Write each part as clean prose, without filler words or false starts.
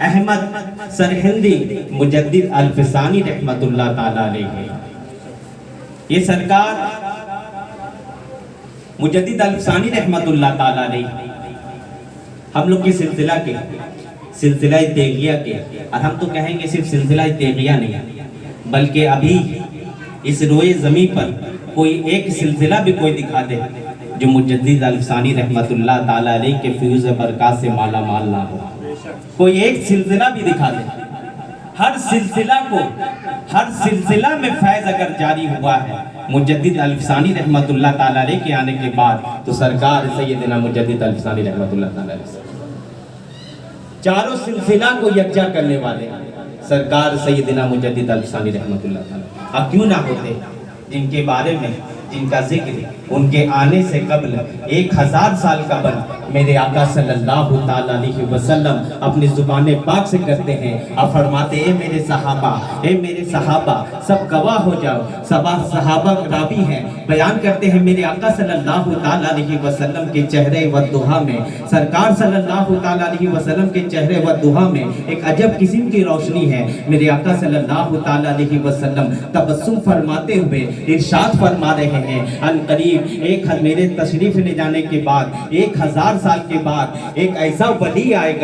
احمد سرہندی مجدد الفسانی رحمت اللہ تعالیٰ علیہ، یہ سرکار مجدد الفسانی رحمت اللہ تعالیٰ علیہ ہم لوگ کی سلسلہ تیغیہ کے، اور ہم تو کہیں گے صرف سلسلہ تیغیہ نہیں بلکہ ابھی اس روئے زمین پر کوئی ایک سلسلہ بھی کوئی دکھا دے جو مجدد الفسانی رحمت اللہ تعالیٰ علیہ کے فیوز برکات سے مالا مال نہ ہو. کوئی ایک سلسلہ بھی دکھا دے. ہر سلسلہ میں فیض اگر جاری ہوا ہے مجدد الفسانی رحمت اللہ تعالیٰ علیہ کے آنے کے بعد تو سرکار سیدنا مجدد الفسانی رحمت اللہ تعالیٰ علیہ چاروں سلسلہ کو یکجا کرنے والے سرکار سیدنا مجدد الفسانی رحمت اللہ تعالیٰ. اب کیوں نہ ہوتے جن کے بارے میں جن کا ذکر ان کے آنے سے قبل 1000 سال قبل میرے آقا صلی اللہ تعالیٰ علیہ وسلم اپنی زبان پاک سے کرتے ہیں. اب فرماتے اے میرے صحابہ سب گواہ ہو جاؤ. صحابہ راوی ہیں بیان کرتے ہیں میرے آقا صلی اللہ تعالیٰ علیہ وسلم کے چہرے والضحیٰ میں، سرکار صلی اللہ تعالیٰ علیہ وسلم کے چہرے والضحیٰ میں ایک عجب قسم کی روشنی ہے. میرے آقا صلی اللہ تعالیٰ علیہ وسلم تبسم فرماتے ہوئے ارشاد فرما رہے ہیں ان قریب میرے تشریف لے جانے کے بعد 1000 سال کے بعد ایک ایسا ولی آئے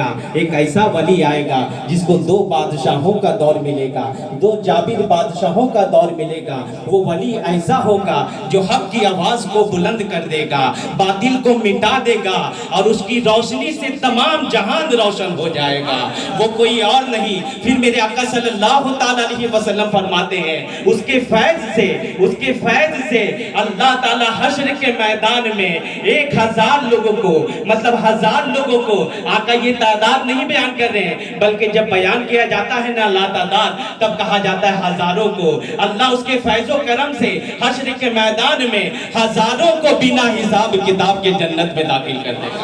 گا جس کو 2 بادشاہوں کا دور ملے گا، 2 جابر بادشاہوں کا دور ملے گا. وہ ولی ایسا ہوگا جو حق کی آواز کو بلند کر دے گا، باطل کو مٹا دے گا اور اس کی روشنی سے تمام جہان روشن ہو جائے گا. وہ کوئی اور نہیں. پھر میرے آقا صلی اللہ تعالیٰ علیہ وسلم فرماتے ہیں اس کے فیض سے اللہ تعالیٰ حشر کے میدان میں 1000 لوگوں کو مطلب 1000 لوگوں کو، آقا یہ تعداد نہیں بیان کر رہے ہیں بلکہ جب بیان کیا جاتا ہے نا لا تعداد تب کہا جاتا ہے ہزاروں کو. اللہ اس کے فیض و کرم سے حشر کے میدان میں 1000 کو بنا حساب کتاب کے جنت میں داخل کر دے گا.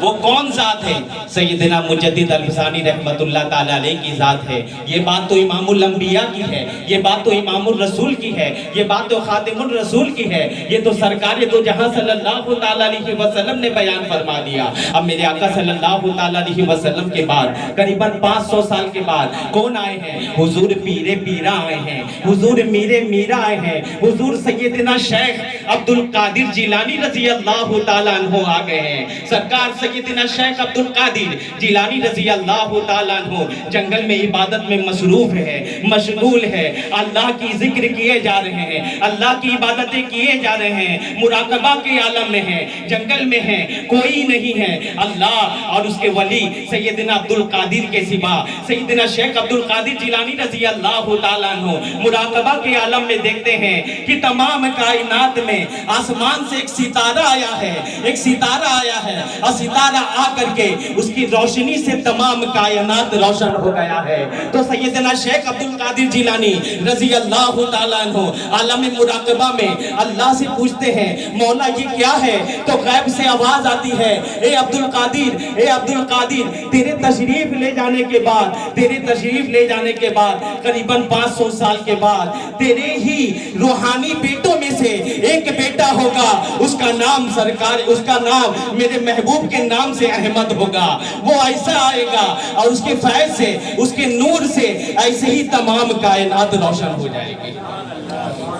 وہ کون ذات ہے؟ سیدنا مجدد الفسانی رحمت اللہ تعالیٰ علیہ کی ذات ہے. یہ بات تو امام الانبیاء کی ہے، یہ بات تو امام الرسول کی ہے، یہ بات تو خاتم الرسول کی ہے، یہ تو سرکار دو جہاں صلی اللہ تعالیٰ علیہ وسلم نے بیان فرما دیا. اب میرے آقا صلی اللہ تعالیٰ علیہ وسلم کے بعد قریباً 500 سال کے بعد کون آئے ہیں؟ حضور پیرا آئے ہیں، حضور میرا آئے ہیں، حضور سیدنا شیخ عبد القادر جیلانی رضی اللہ تعالیٰ عنہ آ گئے ہیں. سرکار سیدنا شیخ عبد القادر جیلانی رضی اللہ تعالیٰ عنہ جنگل میں عبادت میں مصروف ہے، مشغول ہے، اللہ کی ذکر کیے جا رہے ہیں، اللہ کی عبادتیں کیے جا رہے ہیں، مراقبہ کے عالم میں ہیں، جنگل میں ہیں، کوئی نہیں ہے. اللہ اور اس کے ولی سیدنا عبد القادر کے سوا سیدنا شیخ عبد القادر جیلانی رضی اللہ تعالیٰ عنہ مراقبہ کے عالم میں دیکھتے ہیں کہ تمام کائنات میں آسمان سے ایک ستارہ آیا ہے اور ستارہ آ کر کے اس کی روشنی سے تمام کائنات روشن ہو گیا ہے. تو سیدنا شیخ عبد القادر جیلانی رضی اللہ تعالیٰ عنہ عالم مراقبہ میں اللہ سے پوچھتے ہیں مولا یہ کیا ہے؟ تو غیب سے آواز آتی ہے اے عبد القادر تیرے تشریف لے جانے کے بعد قریباً 500 سال کے بعد تیرے ہی روحانی بیٹوں میں سے ایک بیٹا ہوگا، اس کا نام میرے محبوب کے نام سے احمد ہوگا. وہ ایسا آئے گا اور اس کے فیض سے اس کے نور سے ایسے ہی تمام کائنات روشن ہو جائے گی.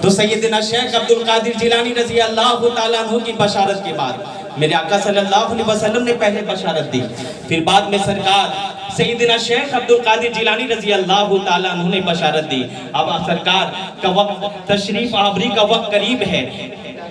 تو سیدنا شیخ عبد القادر جیلانی رضی اللہ تعالیٰ عنہ کی بشارت کے بعد میرے آقا صلی اللہ علیہ وسلم نے پہلے بشارت دی، پھر بعد میں سرکار سیدنا شیخ عبد القادر جیلانی رضی اللہ تعالیٰ عنہ نے بشارت دی. اب سرکار کا وقت تشریف آوری کا وقت قریب ہے.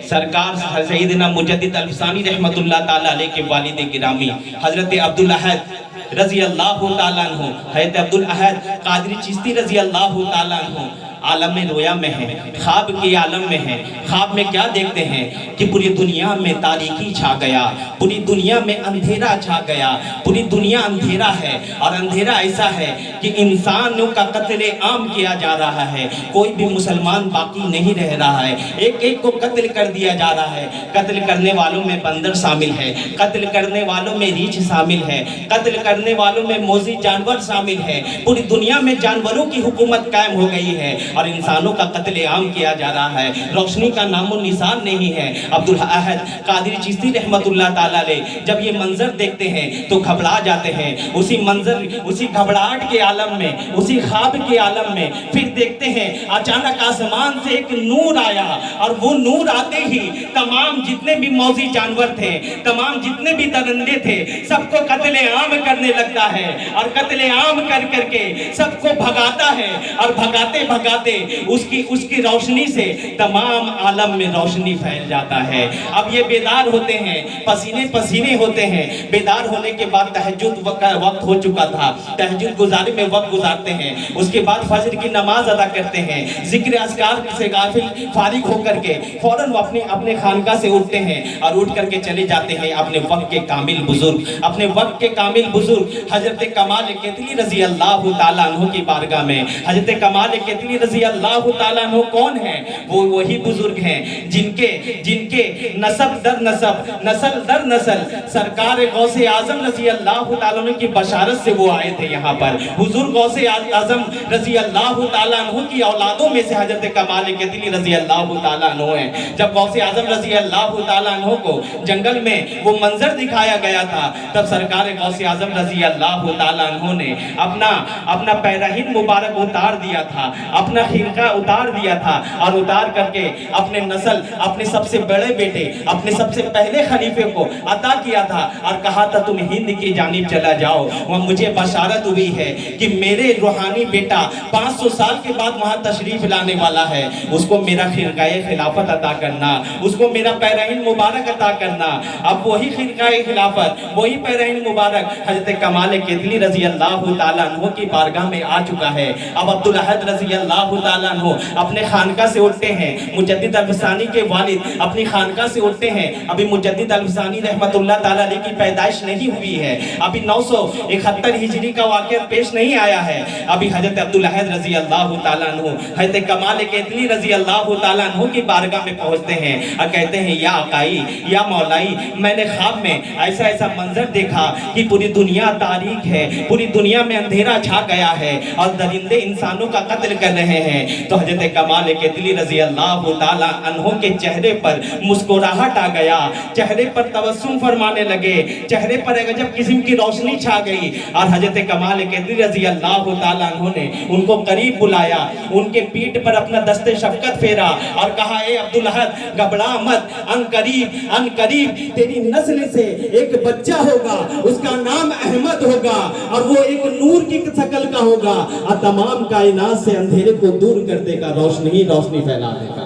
سرکار سیدنا مجدد الفسانی رحمت اللہ تعالیٰ علیہ کے والد گرامی حضرت عبد الاحد رضی اللہ تعالیٰ عنہ، حضرت عبد الاحد قادری چشتی رضی اللہ تعالیٰ عنہ عالم رویا میں ہے، خواب کی عالم میں ہے. خواب میں کیا دیکھتے ہیں کہ پوری دنیا میں تاریکی چھا گیا، پوری دنیا میں اندھیرا چھا گیا، پوری دنیا اندھیرا ہے اور اندھیرا ایسا ہے کہ انسانوں کا قتل عام کیا جا رہا ہے. کوئی بھی مسلمان باقی نہیں رہ رہا ہے، ایک کو قتل کر دیا جا رہا ہے. قتل کرنے والوں میں بندر شامل ہے، قتل کرنے والوں میں ریچھ شامل ہے، قتل کرنے والوں میں موذی جانور شامل ہے. پوری دنیا میں جانوروں کی حکومت قائم ہو گئی ہے اور انسانوں کا قتل عام کیا جا رہا ہے، روشنی کا نام و نشان نہیں ہے۔ عبدالاحد قادری چشتی رحمت اللہ تعالیٰ علیہ جب یہ منظر دیکھتے ہیں تو گھبرا جاتے ہیں، اسی منظر، اسی گھبراہٹ کے عالم میں، اسی خواب کے عالم میں پھر دیکھتے ہیں اچانک آسمان سے ایک نور آیا، اور وہ نور آتے ہی تمام جتنے بھی موذی جانور تھے، تمام جتنے بھی درندے تھے، سب کو قتل عام کرنے لگتا ہے، اور قتل عام کر کر کے سب کو بھگاتا ہے، اور بھگاتے بھگاتے اس کی روشنی سے تمام عالم میں روشنی پھیل جاتا ہے۔ اب یہ بیدار ہوتے ہیں، پسینے پسینے ہوتے ہیں، بیدار ہونے کے بعد تہجد وقت ہو چکا تھا، تہجد گزاری میں وقت گزارتے ہیں، اس کے بعد فجر کی نماز ادا کرتے ہیں، ذکر اذکار سے غافل فارغ ہو کر کے فوراً وہ اپنے خانقاہ سے اٹھتے ہیں، اور اٹھ کر کے چلے جاتے ہیں اپنے وقت کے کامل بزرگ، اپنے وقت کے کامل بزرگ حضرت کمال کتلی رضی اللہ تعالیٰ عنہ کی بارگاہ میں۔ حضرت کمال کتلی رضی اللہ تعالیٰ عنہ کون ہیں؟ وہ وہی بزرگ ہیں جن کے نسب در نسب، نسل در نسل سرکار غوث اعظم رضی اللہ تعالیٰ عنہ کی بشارت سے وہ آئے تھے یہاں پر۔ حضور غوث اعظم رضی اللہ تعالیٰ عنہ کی اولادوں میں سے حضرت کمال کتلی رضی اللہ تعالیٰ عنہ ہیں۔ جب غوث اعظم رضی اللہ تعالیٰ عنہ کو جنگل میں وہ منظر دکھایا گیا تھا، تب سرکار غوث اعظم رضی اللہ تعالیٰ عنہ نے اپنا پیرہن مبارک اتار دیا تھا، اپنا خرقہ اتار دیا تھا، اور اتار کر کے اپنے نسل، اپنے سب سے بڑے بیٹے، اپنے سب سے پہلے خلیفے کو عطا کیا تھا، اور کہا تھا تم ہند کی جانب چلا جاؤ، وہاں مجھے بشارت ہوئی ہے کہ میرے روحانی بیٹا 500 سال کے بعد وہاں تشریف لانے والا ہے، اس کو میرا خرقہ خلافت عطا کرنا، اس کو میرا پیرہن مبارک عطا کرنا۔ اب وہی خرقہ خلافت، وہی پیرہن مبارک حضرت کمال کتلی رضی اللہ تعالیٰ عنہ کی بارگاہ میں آ چکا ہے۔ اب عبدالاحد رضی اللہ تعالیٰ عنہ اپنے خانقاہ سے اٹھتے ہیں، مجدد الفسانی کے والد اپنی خانقاہ سے اٹھتے ہیں، ابھی مجدد الفسانی رحمت اللہ تعالیٰ علیہ کی پیدائش نہیں ہوئی ہے، ابھی 971 ہجری کا واقعہ پیش نہیں آیا ہے۔ ابھی حضرت عبدالاحد رضی اللہ تعالیٰ عنہ حضرت کمال کتلی رضی اللہ تعالیٰ عنہ کی بارگاہ میں پہنچتے ہیں اور کہتے ہیں یا آقائی، یا مولائی، میں نے خواب میں ایسا منظر دیکھا کہ پوری دنیا تاریک ہے، پوری دنیا میں اندھیرا چھا گیا ہے، اور درندے انسانوں کا قتل کر رہے ہیں۔ تو حضرت کمال کتلی رضی اللہ تعالیٰ عنہ کے چہرے پر مسکراہٹ آ گیا، چہرے پر تبسم فرمانے لگے، چہرے پر ایک عجب قسم کی روشنی چھا گئی، اور حضرت کمال کتلی رضی اللہ تعالیٰ عنہ نے ان کو قریب بلایا، ان کے پیٹھ پر اپنا دست شفقت پھیرا اور کہا اے عبدالاحد گھبرا مت، ان قریب تیری نسل سے ایک بچہ ہوگا، اس کا نام احمد ہوگا، اور وہ ایک نور کی شکل کا ہوگا، اور تمام کائنات سے اندھیرے کو دور کر دے گا، روشنی پھیلا دے گا۔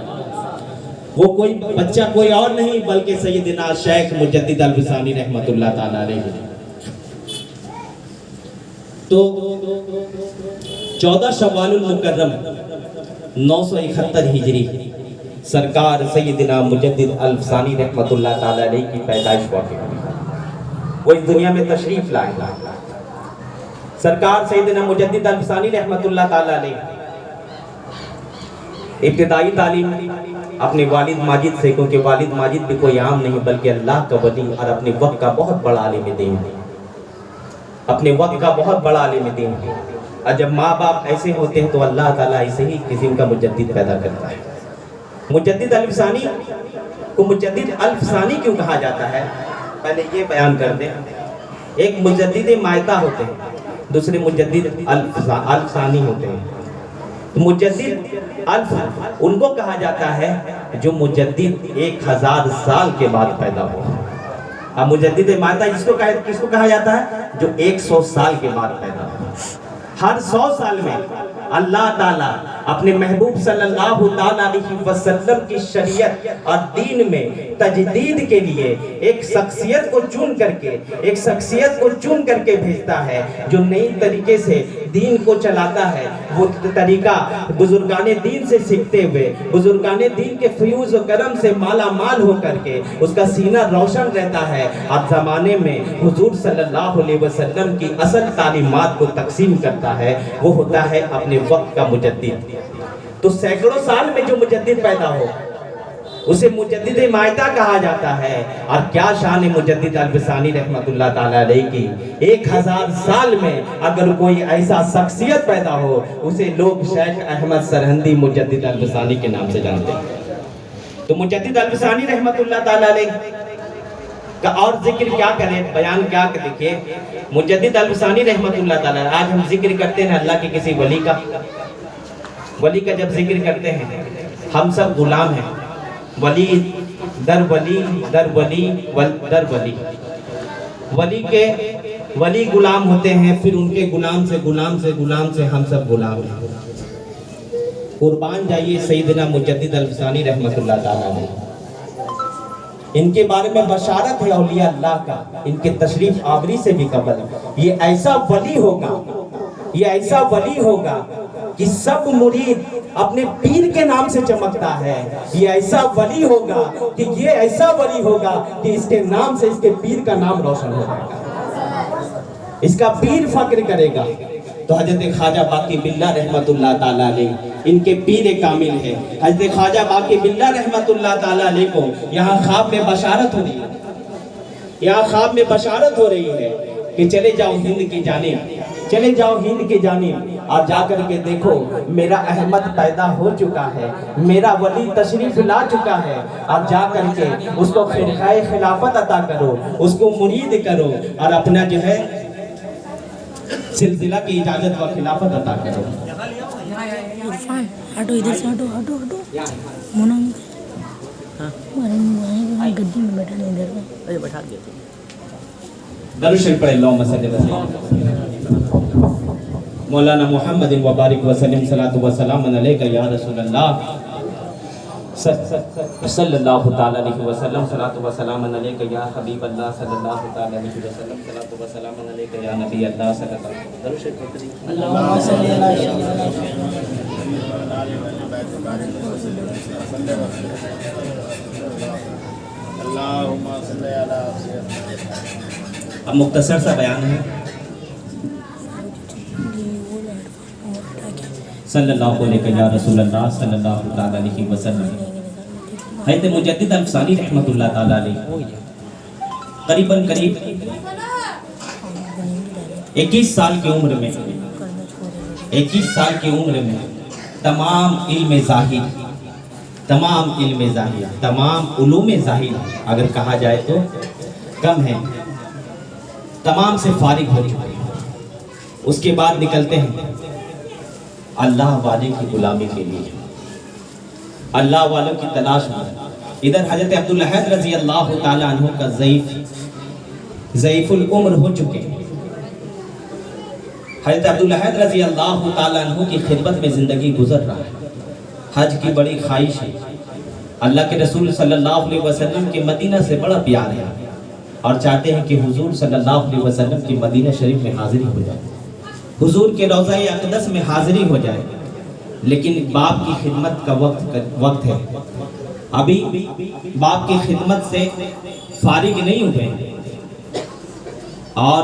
وہ کوئی بچہ کوئی اور نہیں بلکہ سیدنا شیخ مجدد الفسانی رحمت اللہ تعالیٰ علیہ۔ تو 14 شوال المکرم 971 ہجری سرکار سیدنا مجدد الفسانی رحمت اللہ تعالیٰ علیہ کی پیدائش واقع ہوئی، وہ اس دنیا میں تشریف لائے۔ سرکار سیدنا مجدد الفسانی رحمت اللہ تعالیٰ علیہ ابتدائی تعلیم اپنے والد ماجد سے، کیونکہ والد ماجد بھی کوئی عام نہیں بلکہ اللہ کا ولی اور اپنے وقت کا بہت بڑا عالم دین ہے، اپنے وقت کا بہت بڑا عالم دین ہے، اور جب ماں باپ ایسے ہوتے ہیں تو اللہ تعالیٰ اسے ہی قسم کا مجدد پیدا کرتا ہے۔ مجدد الفسانی کو مجدد الفسانی کیوں کہا جاتا ہے؟ پہلے یہ بیان کر دیں، ایک مجدد مائتہ ہوتے ہیں، دوسرے مجدد الفسانی ہوتے ہیں۔ مجدد ان کو کہا جاتا ہے جو مجدد 1000 سال کے بعد پیدا ہو۔ اب مجدد مائتہ کس کو کہا جاتا ہے؟ جو 100 سال کے بعد پیدا ہو۔ ہر 100 سال میں اللہ تعالیٰ اپنے محبوب صلی اللہ تعالیٰ علیہ وسلم کی شریعت اور دین میں تجدید کے لیے ایک شخصیت کو چن کر کے بھیجتا ہے جو نئی طریقے سے دین کو چلاتا ہے۔ وہ طریقہ بزرگان دین سے سیکھتے ہوئے، بزرگان دین کے فیوز و کرم سے مالا مال ہو کر کے اس کا سینہ روشن رہتا ہے، اور زمانے میں حضور صلی اللہ علیہ وسلم کی اصل تعلیمات کو تقسیم کرتا ہے، وہ ہوتا ہے اپنے وقت کا مجدد۔ تو سینکڑوں سال میں جو مجدد پیدا ہو اسے مجدد مائدہ کہا جاتا ہے۔ اور کیا شان مجدد الفسانی رحمت اللہ تعالیٰ علیہ کی، 1000 سال میں اگر کوئی ایسا شخصیت پیدا ہو اسے لوگ شیخ احمد سرہندی مجدد الفسانی کے نام سے جانتے ہیں۔ تو مجدد الفسانی رحمت اللہ تعالیٰ علیہ کا اور ذکر کیا کریں، بیان کیا کہ دیکھئے مجدد الفسانی رحمت اللہ تعالیٰ، آج ہم ذکر کرتے ہیں اللہ کے کسی ولی کا جب ذکر کرتے ہیں ہم سب غلام ہیں، ولی در ولی در ولی در ولی، ولی غلام ہوتے ہیں، پھر ان کے غلام سے ہم سب غلام ہیں۔ قربان جائیے سیدنا مجدد الفسانی رحمت اللہ تعالیٰ علیہ، ان کے بارے میں بشارت ہے اولیاء اللہ کا، ان کے تشریف آوری سے بھی قبل یہ ایسا ولی ہوگا کہ سب مرید اپنے پیر کے نام سے چمکتا ہے۔ یہ ایسا ولی ہوگا کہ اس کے نام سے اس کے پیر کا نام روشن ہو جائے گا، اس کا پیر فخر کرے گا۔ تو حضرت خواجہ باقی باللہ رحمت اللہ تعالیٰ علیہ ان کے پیر کامل ہے۔ حضرت خواجہ باقی باللہ رحمت اللہ تعالیٰ علیہ کو یہاں خواب میں بشارت ہو رہی ہے کہ چلے جاؤ ہند کی جانب اور جا کر کے دیکھو میرا احمد پیدا ہو چکا ہے، میرا ولی تشریف لا چکا ہے، اور جا کر کے اس کو خرقہ خلافت عطا کرو، اس کو مرید کرو اور اپنا جو ہے سلسلہ کی اجازت و خلافت عطا کرو۔ ہٹو ادھر سے، ہٹو مونا گدی میں بیٹھا نہیں، ادھر بیٹھا دیا۔ درود شریف پڑھیں، اللہم صلی مولانا محمد وبارک وسلم، صلاۃ و سلام علیکہ یا رسول اللہ صلی اللہ تعالیٰ علیہ وسلم، صلاۃ و سلام علیکہ یا حبیب اللہ صلی اللہ تعالیٰ علیہ وسلم، صلاۃ و سلام علیکہ یا نبی اللہ صلی اللہ علیہ وسلم۔ درود شریف پڑھیں، اللہم صلی اب مختصر سا بیان ہے صلی اللہ علیہ یا رسول اللہ صلی اللہ تعالیٰ علیہ وسلم۔ حضرت مجدد الفسانی رحمت اللہ تعالیٰ علیہ قریباً 21 سال کی عمر میں تمام علم ظاہر، تمام علوم ظاہر اگر کہا جائے تو کم ہے، تمام سے فارغ ہو چکے ہیں۔ اس کے بعد نکلتے ہیں اللہ والے کی غلامی کے لیے، اللہ والوں کی تلاش میں۔ ادھر حضرت عبداللہ رضی اللہ تعالیٰ عنہ کا ضعیف العمر ہو چکے ہیں۔ حضرت عبداللہ رضی اللہ تعالیٰ عنہ کی خدمت میں زندگی گزر رہا ہے، حج کی بڑی خواہش ہے، اللہ کے رسول صلی اللہ علیہ وسلم کے مدینہ سے بڑا پیار ہے اور چاہتے ہیں کہ حضور صلی اللہ علیہ وسلم کی مدینہ شریف میں حاضری ہو جائے، حضور کے روضہ اقدس میں حاضری ہو جائے، لیکن باپ کی خدمت کا وقت ہے، ابھی باپ کی خدمت سے فارغ نہیں ہوئے، اور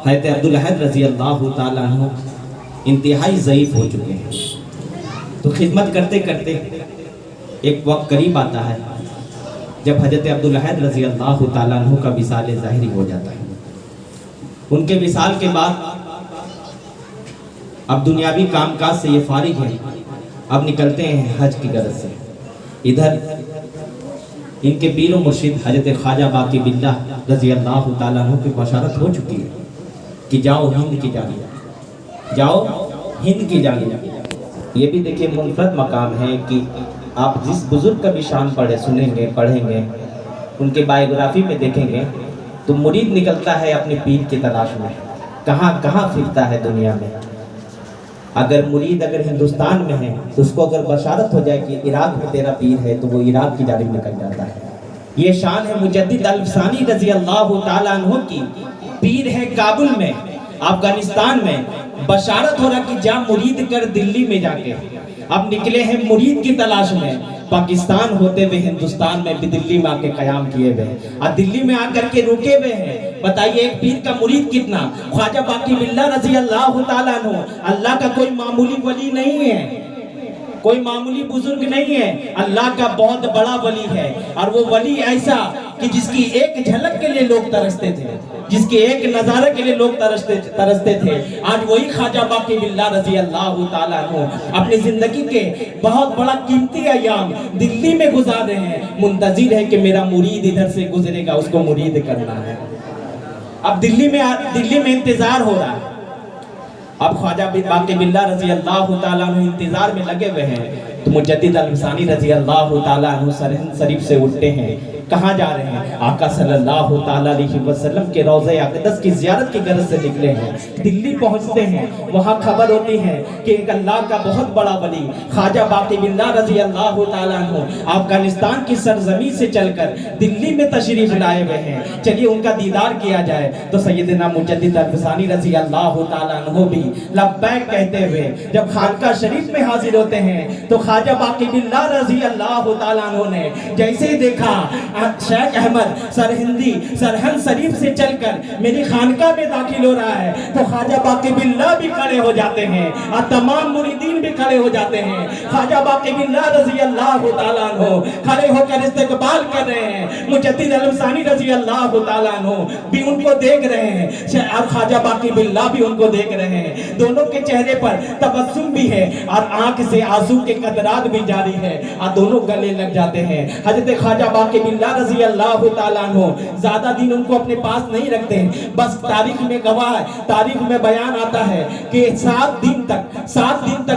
حضرت عبداللہ رضی اللہ تعالیٰ عنہ انتہائی ضعیف ہو چکے ہیں۔ تو خدمت کرتے کرتے ایک وقت قریب آتا ہے جب حضرت عبداللہ رضی اللہ تعالیٰ عنہ کا وصال ظاہری ہو جاتا ہے۔ ان کے وصال کے بعد اب دنیاوی کام کاج سے یہ فارغ ہیں، اب نکلتے ہیں حج کی غرض سے۔ ادھر ان کے پیر و مرشد حضرت خواجہ باقی باللہ رضی اللہ تعالیٰ عنہ کی بشارت ہو چکی ہے کہ جاؤ ہند کی جانب۔ یہ بھی دیکھیں منفرد مقام ہے کہ آپ جس بزرگ کا بھی شان پڑھیں گے ان کے بائیوگرافی میں دیکھیں گے تو مرید نکلتا ہے اپنے پیر کی تلاش میں، کہاں پھرتا ہے دنیا میں۔ اگر مرید ہندوستان میں ہے تو اس کو اگر بشارت ہو جائے کہ عراق میں تیرا پیر ہے تو وہ عراق کی جانب نکل جاتا ہے۔ یہ شان ہے مجدد الفسانی رضی اللہ تعالیٰ عنہ کی۔ پیر ہے کابل میں، افغانستان میں، بشارت ہو رہا کہ جا مرید کر دلی میں جا کے۔ اب نکلے ہیں مرید کی تلاش میں، پاکستان ہوتے ہوئے ہندوستان میں بھی دلی میں آ کے قیام کیے ہوئے، اور دلی میں آ کر کے رکے ہوئے ہیں۔ بتائیے ایک پیر کا مرید کتنا؟ خواجہ باقی باللہ رضی اللہ تعالیٰ عنہ اللہ کا کوئی معمولی ولی نہیں ہے، کوئی معمولی بزرگ نہیں ہے، اللہ کا بہت بڑا ولی ہے، اور وہ ولی ایسا کہ جس کی ایک جھلک کے لیے لوگ ترستے تھے، جس کے ایک نظارے کے لیے لوگ ترستے تھے۔ آج وہی خواجہ باقی باللہ رضی اللہ تعالیٰ عنہ اپنی زندگی کے بہت بڑا قیمتی ایام دلی میں گزار رہے ہیں، منتظر ہے کہ میرا مرید ادھر سے گزرے گا، اس کو مرید کرنا ہے۔ اب دلی میں انتظار ہو رہا ہے، اب خواجہ باقی باللہ رضی اللہ تعالیٰ عنہ انتظار میں لگے ہوئے ہیں، تو مجدد الفسانی رضی اللہ تعالیٰ عنہ سرہند شریف سے اٹھتے ہیں۔ کہاں جا رہے ہیں؟ آقا صلی اللہ تعالیٰ علیہ وسلم کے روضہ اقدس کی زیارت کی غرض سے نکلے ہیں۔ دلی پہنچتے ہیں، وہاں خبر ہوتی ہے کہ ایک اللہ کا بہت بڑا ولی خواجہ باقی باللہ رضی اللہ تعالیٰ عنہ افغانستان کی سرزمین سے چل کر دلی میں تشریف لائے ہوئے ہیں، چلیے ان کا دیدار کیا جائے۔ تو سیدنا مجدد الفسانی رضی اللہ تعالیٰ عنہ بھی لبیک کہتے ہوئے جب خانقاہ شریف میں حاضر ہوتے ہیں، تو خواجہ باقی باللہ رضی اللہ تعالیٰ عنہ نے جیسے ہی دیکھا شیخ احمد سرہندی سرہند شریف سے چل کر میری خانقاہ میں داخل ہو رہا ہے، تو خواجہ باقی باللہ بھی کھڑے ہو جاتے ہیں اور تمام مریدین بھی کھڑے ہو جاتے ہیں۔ خواجہ باقی باللہ رضی اللہ تعالیٰ عنہ کھڑے ہو کر استقبال کر رہے ہیں، مجدد الفسانی رضی اللہ تعالیٰ عنہ بھی ان کو دیکھ رہے ہیں، اور خواجہ باقی باللہ بھی ان کو دیکھ رہے ہیں۔ دونوں کے چہرے پر تبسم بھی ہے اور آنکھ سے آنسو کے قطرات بھی جاری ہے، اور دونوں گلے لگ جاتے ہیں۔ حضرت خواجہ باقی باللہ رضی اللہ تعالیٰ عنہ زیادہ دن ان کو اپنے پاس نہیں رکھتے ہیں، بس تاریخ میں گواہ ہے، تاریخ میں بیان آتا ہے کہ 7 دن تک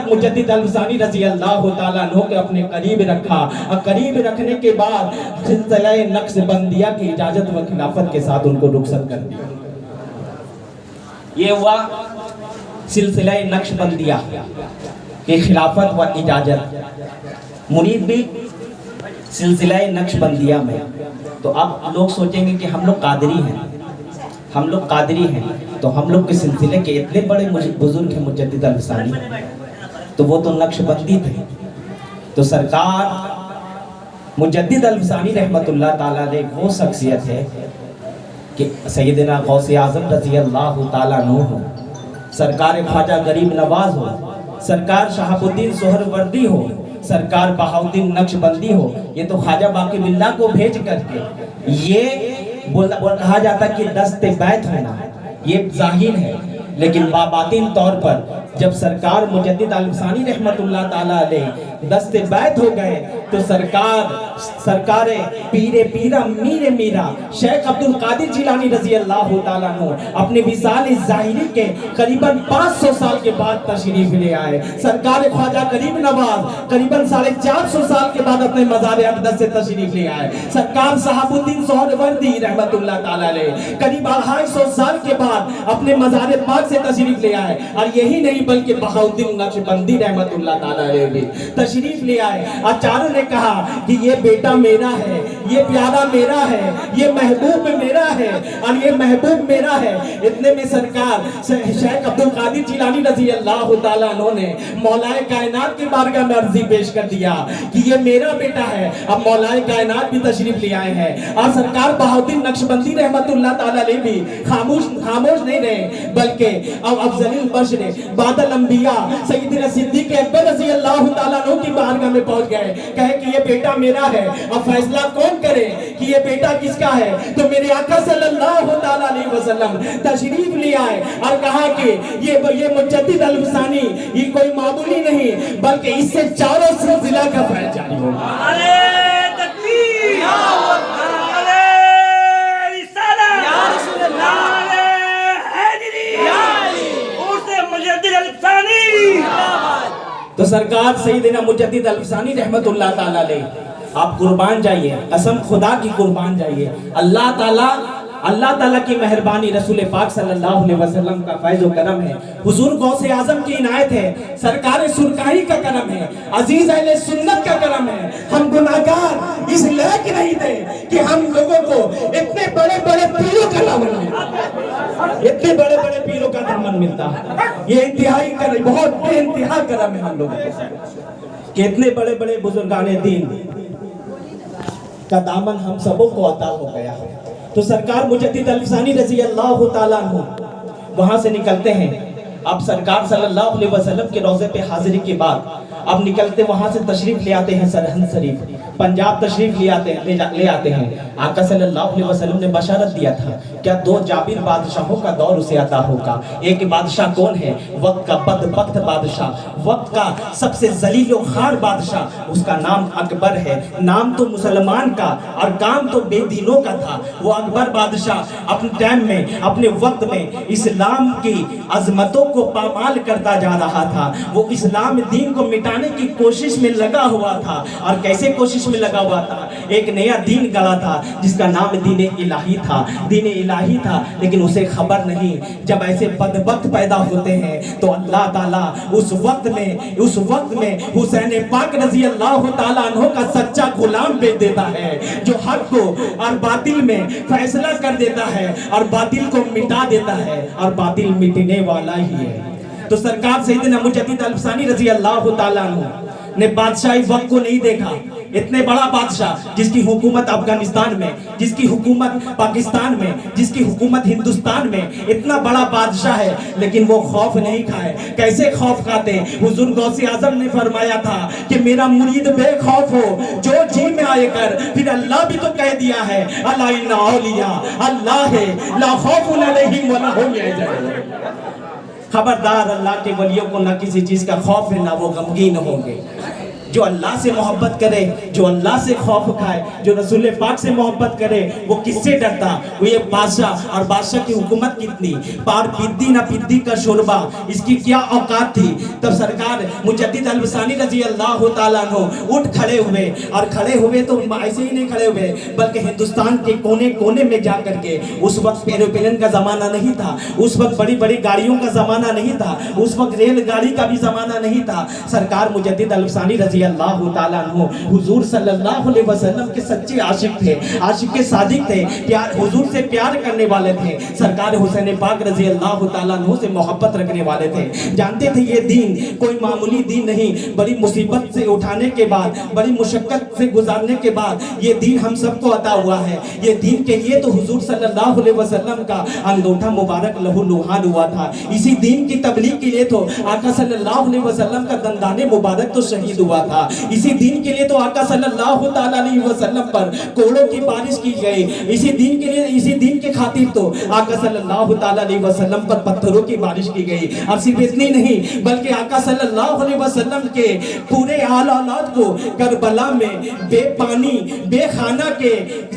مجدد الفسانی رضی اللہ تعالیٰ عنہ کے اپنے قریب رکھا، اور قریب رکھنے کے بعد سلسلہ نقش بندیہ کی اجازت و خلافت کے ساتھ ان کو رخصت کر دیا۔ یہ ہوا سلسلہ نقش بندیہ کی خلافت و اجازت۔ مرید بھی سلسلہ نقش بندیہ میں، تو اب لوگ سوچیں گے کہ ہم لوگ قادری ہیں، تو ہم لوگ کے سلسلے کے اتنے بڑے بزرگ ہیں مجدد الفسانی، تو وہ تو نقش بندی تھے۔ تو سرکار مجدد الفسانی رحمت اللہ تعالیٰ علیہ وہ شخصیت ہے کہ سیدنا غوث اعظم رضی اللہ تعالیٰ عنہ ہو، سرکار خواجہ غریب نواز ہو، سرکار شہاب الدین سہروردی ہو، سرکار بہاؤالدین نقش بندی ہو، یہ تو خواجہ باقی باللہ کو بھیج کر کے یہ کہا جاتا کہ دست بیت ہونا یہ ظاہر ہے، لیکن باطن طور پر جب سرکار مجدد الفسانی رحمت اللہ تعالیٰ علیہ دست بیت ہو گئے، تو سرکار پیر پیرا میر میرا شیخ عبدالقادر جیلانی رضی اللہ تعالیٰ عنہ اپنے وصال ظاہری کے قریباً 500 سال کے بعد تشریف لے آئے۔ سرکار خواجہ غریب نواز قریباً 450 سال کے بعد اپنے مزار اقدس سے تشریف لے آئے۔ سرکار شہاب الدین سہروردی رحمت اللہ تعالیٰ علیہ قریب 250 سال کے بعد اپنے مزار پاک سے تشریف لے آئے، اور یہی نہیں بلکہ بہاؤالدین نقش بندی رحمت اللہ تعالیٰ علیہ بھی تشریف لے آئے، اور چاروں نے کہا کہ یہ بیٹا میرا ہے، یہ پیارا میرا ہے، یہ محبوب میرا ہے، اور یہ محبوب میرا ہے۔ اتنے میں سرکار شیخ عبدالقادر جیلانی رضی اللہ تعالیٰ عنہ نے مولا کائنات کی بارگاہ میں عرضی پیش کر دیا کہ یہ میرا بیٹا ہے۔ اب مولا کائنات بھی تشریف لے آئے ہیں، اور سرکار بہاؤالدین نقش بندی رحمت اللہ تعالیٰ علیہ بھی خاموش نہیں رہے، بلکہ اب افضل البشر بعد الانبیاء سیدنا صدیق اکبر رضی اللہ تعالیٰ عنہ کی بارگاہ میں پہنچ گئے، کہے کہ یہ بیٹا میرا ہے، اب فیصلہ کون کرے کہ یہ بیٹا کس کا ہے؟ تو میرے آقا صلی اللہ تعالیٰ علیہ وسلم تشریف لے آئے اور کہا کہ یہ مجدد الفسانی یہ کوئی معمولی نہیں، بلکہ اس سے چاروں سلسلہ کا فیض جاری ہوگا۔ تو سرکار سیدنا مجدد الفسانی رحمت اللہ تعالیٰ علیہ آپ قربان جائیے، قسم خدا کی قربان جائیے، اللہ تعالیٰ کی مہربانی، رسول پاک صلی اللہ علیہ وسلم کا فیض و کرم ہے، حضور غوث اعظم کی عنایت ہے، سرکار سرکاری کا کرم ہے، عزیز اہل سنت کا کرم ہے۔ ہم گناہگار اس لائق نہیں تھے کہ ہم لوگوں کو اتنے بڑے بڑے پیروں کا دامن ملتا، اتنے بڑے بڑے پیروں کا دامن ملتا، یہ انتہائی کرم، بہت بے انتہا کرم ہے ہم لوگوں کو کہ اتنے بڑے بڑے بزرگان دین کا دامن ہم سبوں کو عطا ہو گیا ہے۔ تو سرکار مجدد الفسانی رضی اللہ تعالیٰ عنہ وہاں سے نکلتے ہیں، اب سرکار صلی اللہ علیہ وسلم کے روضے پہ حاضری کے بعد اب نکلتے وہاں سے تشریف لے آتے ہیں سرہند شریف، پنجاب تشریف لے آتے ہیں۔ آقا صلی اللہ علیہ وسلم نے بشارت دیا تھا کیا دو جابر بادشاہوں کا دور اسے عطا ہوگا۔ ایک بادشاہ کون ہے؟ وقت کا بدبخت بادشاہ، وقت کا سب سے ذلیل و خوار بادشاہ، اس کا نام اکبر ہے۔ نام تو مسلمان کا اور کام تو بے دینوں کا تھا۔ وہ اکبر بادشاہ اپنے ٹائم میں، اپنے وقت میں اسلام کی عظمتوں کو پامال کرتا جا رہا تھا۔ وہ اسلام دین کو مٹانے کی کوشش میں لگا ہوا تھا۔ اور کیسے کوشش میں لگا ہوا تھا؟ ایک نیا دین گڑا تھا جس کا نام دین الہی تھا، دین الہی تھا، لیکن اسے خبر نہیں۔ جب ایسے بدبخت پیدا ہوتے ہیں تو اللہ تعالیٰ اس وقت میں حسین پاک رضی اللہ تعالیٰ عنہ کا سچا غلام بھیج دیتا ہے جو حق کو اور باطل میں فیصلہ کر دیتا ہے اور باطل کو مٹا دیتا ہے، اور باطل مٹنے والا ہی ہے۔ تو سرکار سیدنا مجدد الفسانی رضی اللہ تعالیٰ عنہ نے بادشاہی وقت کو نہیں دیکھا۔ اتنے بڑا بادشاہ جس کی حکومت افغانستان میں، جس کی حکومت پاکستان میں، جس کی حکومت ہندوستان میں، اتنا بڑا بادشاہ ہے لیکن وہ خوف نہیں کھائے۔ کیسے خوف کھاتے؟ حضور غوث اعظم نے فرمایا تھا کہ میرا مرید بے خوف ہو جو جی میں آئے کر۔ پھر اللہ بھی تو کہہ دیا ہے الا ان اولیاء اللہ لا خوف علیہم ولا هم يحزنون۔ خبردار، اللہ کے ولیوں کو نہ کسی چیز کا خوف ہے نہ وہ غمگین ہوں گے۔ جو اللہ سے محبت کرے، جو اللہ سے خوف کھائے، جو رسول پاک سے محبت کرے، وہ کس سے ڈرتا؟ وہ یہ بادشاہ، اور بادشاہ کی حکومت کتنی پار پدی نہ پدی کا شوربہ، اس کی کیا اوقات تھی۔ تب سرکار مجدد الفسانی رضی اللہ تعالیٰ عنہ اٹھ کھڑے ہوئے، اور کھڑے ہوئے تو ایسے ہی نہیں کھڑے ہوئے بلکہ ہندوستان کے کونے کونے میں جا کر کے، اس وقت ایروپلین کا زمانہ نہیں تھا، اس وقت بڑی بڑی گاڑیوں کا زمانہ نہیں تھا، اس وقت ریل گاڑی کا بھی زمانہ نہیں تھا۔ سرکار مجدد الفسانی رضی اللہ تعالیٰ عنہ حضور صلی اللہ علیہ وسلم کے سچے عاشق تھے، عاشق کے صادق تھے، حضور سے پیار کرنے والے تھے۔ سرکار حسین پاک رضی اللہ تعالیٰ عنہ سے محبت رکھنے والے تھے۔ جانتے تھے یہ دین کوئی معمولی دین نہیں، بڑی مصیبت سے اٹھانے کے بعد، بڑی مشقت سے گزارنے کے بعد یہ دین ہم سب کو عطا ہوا ہے۔ یہ دین کے لیے تو حضور صلی اللہ علیہ وسلم کا انگوٹھا مبارک لہو لہان ہوا تھا۔ اسی دین کی تبلیغ کے لیے تو آقا صلی اللہ علیہ وسلم کا دندان مبارک تو شہید ہوا تھا۔ اسی دین کے لیے تو آقا صلی اللہ تعالیٰ علیہ وسلم پر کوڑوں کی بارش کی گئی۔ اسی دین کے لیے، اسی دین کے خاطر تو آقا صلی اللہ تعالیٰ علیہ وسلم پر پتھروں کی بارش کی گئی۔ اور صرف اتنی نہیں بلکہ آقا صلی اللہ علیہ وسلم کے پورے آل اولاد کو کربلا میں بے پانی بے خانہ کے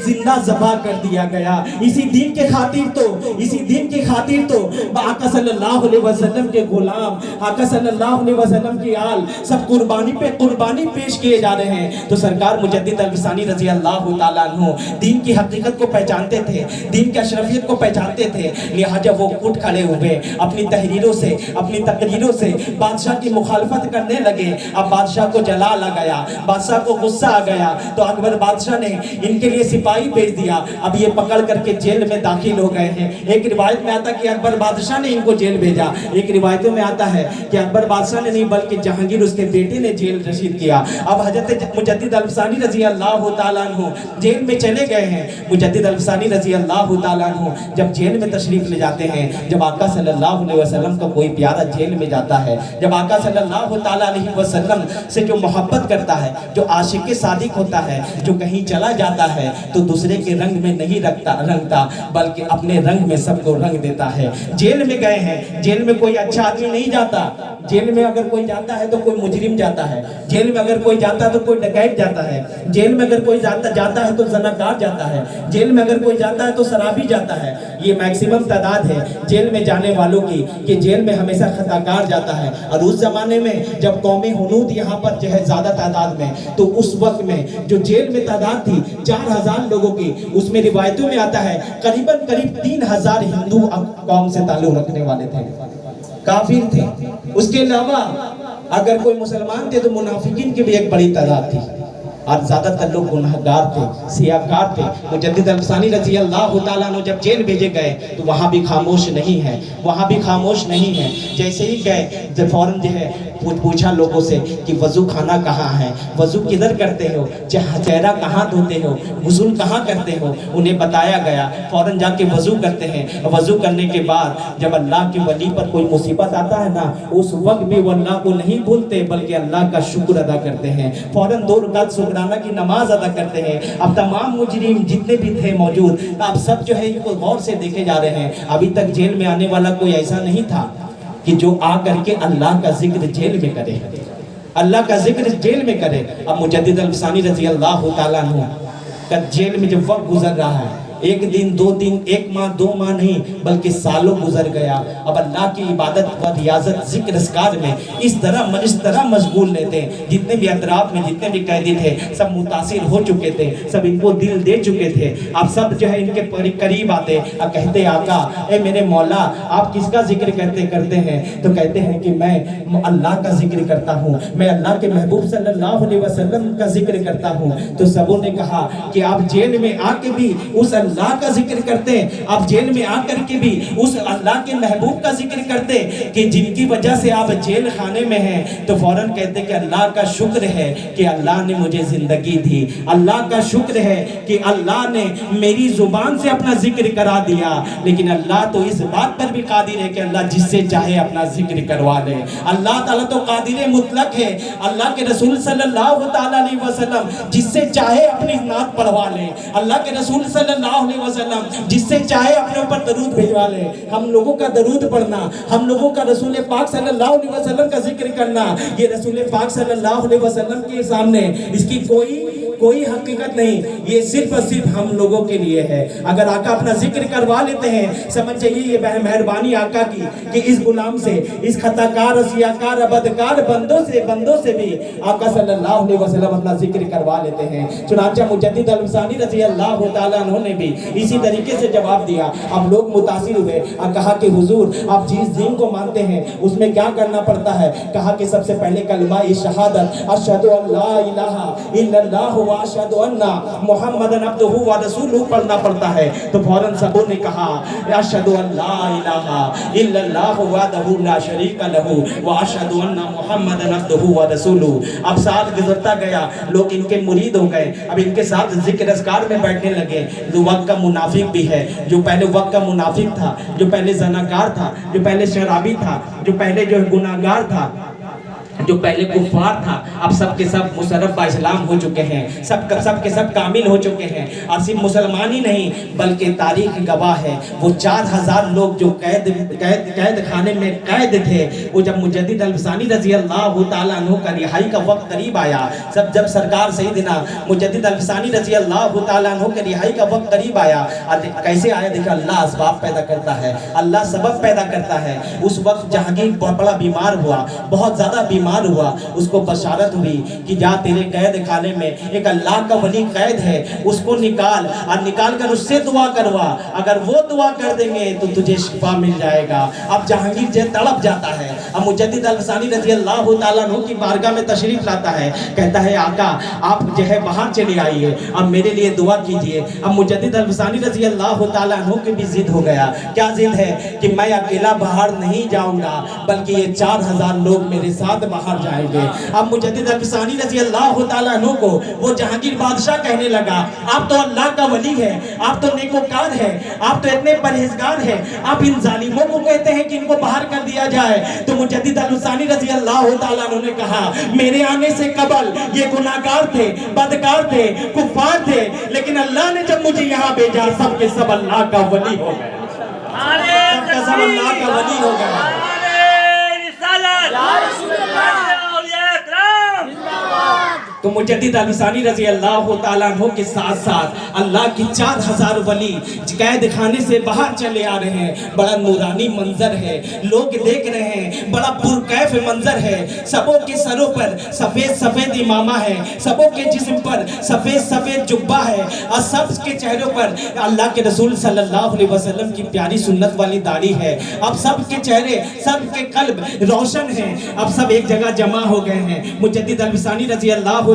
زندہ ذبح کر دیا گیا۔ اسی دین کے خاطر تو، اسی دین کی خاطر تو آقا صلی اللہ علیہ وسلم کے غلام، آقا صلی اللہ علیہ وسلم کی آل سب قربانی پہ قربانی پیش کیے جا رہے ہیں۔ تو سرکار مجدد الفسانی رضی اللہ تعالیٰ عنہ دین کی حقیقت کو پہچانتے تھے، دین کی اشرفیت کو پہچانتے تھے، لہٰذا وہ اٹھ کھڑے ہوئے، اپنی تحریروں سے، اپنی تقریروں سے بادشاہ کی مخالفت کرنے لگے۔ اب بادشاہ کو جلال آ گیا، بادشاہ کو غصہ آ گیا، تو اکبر بادشاہ نے ان کے لیے سپاہی بھیج دیا۔ اب یہ پکڑ کر کے جیل میں داخل ہو گئے ہیں۔ ایک روایت میں آتا ہے کہ اکبر بادشاہ نے ان کو جیل بھیجا، ایک روایتوں میں آتا ہے کہ اکبر بادشاہ نے نہیں بلکہ جہانگیر اس کے بیٹے نے جیل رسید کیا۔ اب حضرت مجدد الفسانی رضی اللہ تعالیٰ عنہ جیل میں چلے گئے ہیں۔ مجدد الفسانی رضی اللہ تعالیٰ عنہ جب جیل میں تشریف لے جاتے ہیں، جب آقا صلی اللہ علیہ وسلم کا کوئی پیارا جیل میں جاتا ہے، جب آقا صلی اللہ تعالیٰ علیہ وسلم سے جو محبت کرتا ہے، جو عاشق صادق ہوتا ہے، جو کہیں چلا جاتا ہے تو دوسرے کے رنگ میں نہیں رنگتا بلکہ اپنے رنگ میں سب کو رنگ دیتا ہے۔ جیل میں گئے ہیں، جیل میں کوئی اچھا آدمی نہیں جاتا، جیل میں اگر کوئی جاتا ہے تو کوئی مجرم جاتا ہے، جیل میں اگر کوئی جاتا ہے تو کوئی ڈکیت جاتا ہے، جیل میں اگر کوئی جاتا ہے تو زناکار جاتا ہے، جیل میں اگر کوئی جاتا ہے تو شرابی جاتا ہے۔ یہ میکسیمم تعداد ہے جیل میں جانے والوں کی کہ جیل میں ہمیشہ خطاکار جاتا ہے۔ اور اس زمانے میں جب قوم ہنود یہاں پر جو ہے زیادہ تعداد میں، تو اس وقت میں جو جیل میں تعداد تھی 4000 لوگوں کی، اس میں روایتوں میں آتا ہے قریب 3000 ہندو قوم سے تعلق رکھنے والے تھے، کافر تھے۔ اس کے علاوہ اگر کوئی مسلمان تھے تو منافقین کی بھی ایک بڑی تعداد تھی۔ اور زیادہ تر لوگ گناہگار تھے، سیاہکار تھے۔ مجدد الفسانی رضی اللہ تعالیٰ عنہ جب جیل بھیجے گئے تو وہاں بھی خاموش نہیں ہے، وہاں بھی خاموش نہیں ہے۔ جیسے ہی گئے فوراً جو ہے پوچھا لوگوں سے کہ وضو خانہ کہاں ہے، وضو کدھر کرتے ہو، چہرہ کہاں دھوتے ہو، غسل کہاں کرتے ہو، انہیں بتایا گیا۔ فوراً جا کے وضو کرتے ہیں۔ وضو کرنے کے بعد جب اللہ کے ولی پر کوئی مصیبت آتا ہے نا، اس وقت بھی وہ اللہ کو نہیں بھولتے بلکہ اللہ کا شکر ادا کرتے ہیں۔ فوراً 2 رکعت شکرانہ کی نماز ادا کرتے ہیں۔ اب تمام مجرم جتنے بھی تھے موجود، اب سب جو ہے ان کو غور سے دیکھے جا رہے ہیں۔ ابھی تک جیل میں آنے والا کوئی ایسا نہیں تھا کہ جو آ کر کے اللہ کا ذکر جیل میں کرے، اللہ کا ذکر جیل میں کرے۔ اب مجدد الفسانی رضی اللہ تعالیٰ عنہ کا جیل میں جب وقت گزر رہا ہے، 1 دن 2 دن 1 ماہ 2 ماہ نہیں بلکہ سالوں گزر گیا۔ اب اللہ کی عبادت و ریاضت ذکر اذکار میں اس طرح مشغول رہتے ہیں، جتنے بھی اطراف میں جتنے بھی قیدی تھے سب متاثر ہو چکے تھے، سب ان کو دل دے چکے تھے۔ اب سب جو ہے ان کے قریب آتے اور کہتے آقا اے میرے مولا آپ کس کا ذکر کرتے ہیں؟ تو کہتے ہیں کہ میں اللہ کا ذکر کرتا ہوں، میں اللہ کے محبوب صلی اللہ علیہ وسلم کا ذکر کرتا ہوں۔ تو سبوں نے کہا کہ آپ جیل میں آ کے بھی اس اللہ کا ذکر کرتے ہیں، آپ جیل میں آ کر کے بھی اس اللہ کے محبوب کا ذکر کرتے کہ جن کی وجہ سے آپ جیل خانے میں ہیں۔ تو فوراً کہتے کہ اللہ کا شکر ہے کہ اللہ نے مجھے زندگی دی، اللہ کا شکر ہے کہ اللہ نے میری زبان سے اپنا ذکر کرا دیا۔ لیکن اللہ تو اس بات پر بھی قادر ہے کہ اللہ جس سے چاہے اپنا ذکر کروا لے۔ اللہ تعالیٰ تو قادر مطلق ہے، اللہ کے رسول صلی اللہ تعالیٰ علیہ وسلم جس سے چاہے اپنی نعت پڑھوا لے، اللہ کے رسول صلی اللہ علیہ وسلم جس سے چاہے اپنے اوپر درود بھیجوا لے۔ ہم لوگوں کا درود پڑھنا، ہم لوگوں کا رسول پاک صلی اللہ علیہ وسلم کا ذکر کرنا، یہ رسول پاک صلی اللہ علیہ وسلم کے سامنے اس کی کوئی حقیقت نہیں، یہ صرف اور صرف ہم لوگوں کے لیے ہے۔ اگر آقا اپنا ذکر کروا لیتے ہیں سمجھ جائیے یہ مہربانی آقا کی کہ اس غلام سے، اس خطا کار سیاکار بدکار بندوں سے بھی آقا صلی اللہ علیہ وسلم اپنا ذکر کروا لیتے ہیں۔ چنانچہ مجدد الفسانی رضی اللہ تعالیٰ عنہ نے بھی اسی طریقے سے جواب دیا۔ اب لوگ متاثر ہوئے اور کہا کہ حضور آپ جس دین کو مانتے ہیں اس میں کیا کرنا پڑتا ہے؟ کہا کہ سب سے پہلے کلمہ شہادت اشہد ان لا الہ الا اللہ واشہد ان محمدًا عبدہ ورسولہ پڑھنا پڑتا ہے۔ تو فوراً سبوں نے کہا اشہد ان لا الہ الا اللہ وحدہ لا شریک لہ واشہد ان محمدًا عبدہ ورسولہ۔ اب سال گزرتا گیا، لوگ ان کے مرید ہو گئے، اب ان کے ساتھ ذکر اذکار میں بیٹھنے لگے۔ جو وقت کا منافق بھی ہے، جو پہلے وقت کا منافق تھا، جو پہلے زناکار تھا، جو پہلے شرابی تھا، جو پہلے جو گناہگار تھا، جو پہلے کفار تھا، اب سب کے سب مشرف با اسلام ہو چکے ہیں، سب کے سب کامل ہو چکے ہیں۔ اور صرف مسلمان ہی نہیں بلکہ تاریخ گواہ ہے وہ 4000 لوگ جو قید خانے میں قید تھے، وہ جب مجدد الفسانی رضی اللہ تعالیٰ عنہ کا رہائی کا وقت قریب آیا، جب سرکار سیدنا مجدد الفسانی رضی اللہ تعالیٰ عنہ کے رہائی کا وقت قریب آیا، کیسے آیا؟ دیکھا اللہ اسباب پیدا کرتا ہے، اللہ سبب پیدا کرتا ہے۔ اس وقت جہانگیر بڑا بیمار ہوا، بہت زیادہ بیمار ہوا، اس کو بشارت ہوئی کہ جا تیرے قید خانے میں ایک اللہ کا ولی قید ہے، اس کو نکال اور نکال کر اس سے دعا کروا، اگر وہ دعا کر دیں گے تو تجھے شفا مل جائے گا۔ اب جہانگیر جو تڑپ جاتا ہے، اب مجدد الفسانی رضی اللہ تعالیٰ عنہ کی بارگاہ میں تشریف لاتا ہے، کہتا ہے آقا آپ جو ہے باہر چلے آئیے، اب میرے لیے دعا کیجئے۔ اب مجدد الفسانی رضی اللہ تعالیٰ عنہ کی بھی ضد ہو گیا، کیا ضد ہے؟ کہ میں اکیلا باہر نہیں جاؤں گا بلکہ یہ 4000 لوگ میرے ساتھ باہر جائیں گے۔ اب مجدد الفسانی رضی اللہ تعالیٰ عنہ کو وہ جہانگیر بادشاہ کہنے لگا آپ تو اللہ کا ولی ہے، آپ تو نیکوکار ہے، آپ تو اتنے پرہیزگار ہیں، آپ ان ظالموں کو کہتے ہیں کہ ان کو باہر کر دیا جائے۔ تو مجدد الفسانی رضی اللہ تعالیٰ عنہ نے کہا میرے آنے سے قبل یہ گناہگار تھے، بدکار تھے، کفار تھے، لیکن اللہ نے جب مجھے یہاں بھیجا سب کے سب اللہ کا ولی ہو گئے، سب کا سب اللہ کا ولی ہو گئے۔ تو مجدد الفسانی رضی اللہ تعالیٰ عنہ کے ساتھ ساتھ اللہ کی 4000 ولی قید خانے سے باہر چلے آ رہے ہیں۔ بڑا نورانی منظر ہے، لوگ دیکھ رہے ہیں، بڑا پرکیف منظر ہے۔ سبوں کے سروں پر سفید سفید امامہ ہے، سبوں کے جسم پر سفید سفید جبہ ہے، اور سب کے چہروں پر اللہ کے رسول صلی اللہ علیہ وسلم کی پیاری سنت والی داڑھی ہے۔ اب سب کے چہرے، سب کے قلب روشن ہیں، اب سب ایک جگہ جمع ہو گئے ہیں۔ مجدد الفسانی رضی اللہ